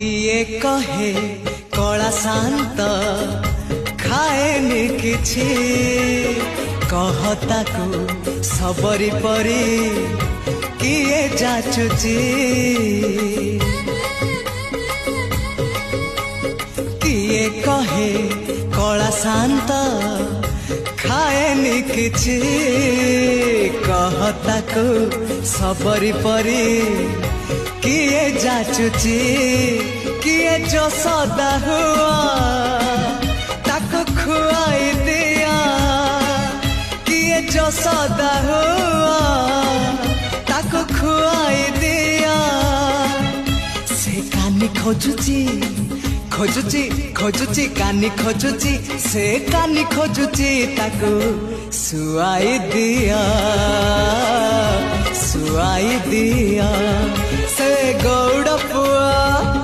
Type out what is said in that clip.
ये कहे कला शांत खाएनि किछि कहताको सबरी परी किए जाचुची किए कहे कला शांत खाएनि किछि कहताको सबरी परी किए जाचुची किए जो सदा हुआ ताको खुआई दिया किए जो सदा हुआ ताको खुआई दिया से कानी खोजुची खोजुची खोजुची कानी खोजुची से कानी खोजुची ताको सुआई दिया सुआई दिया से गौड़ पुआ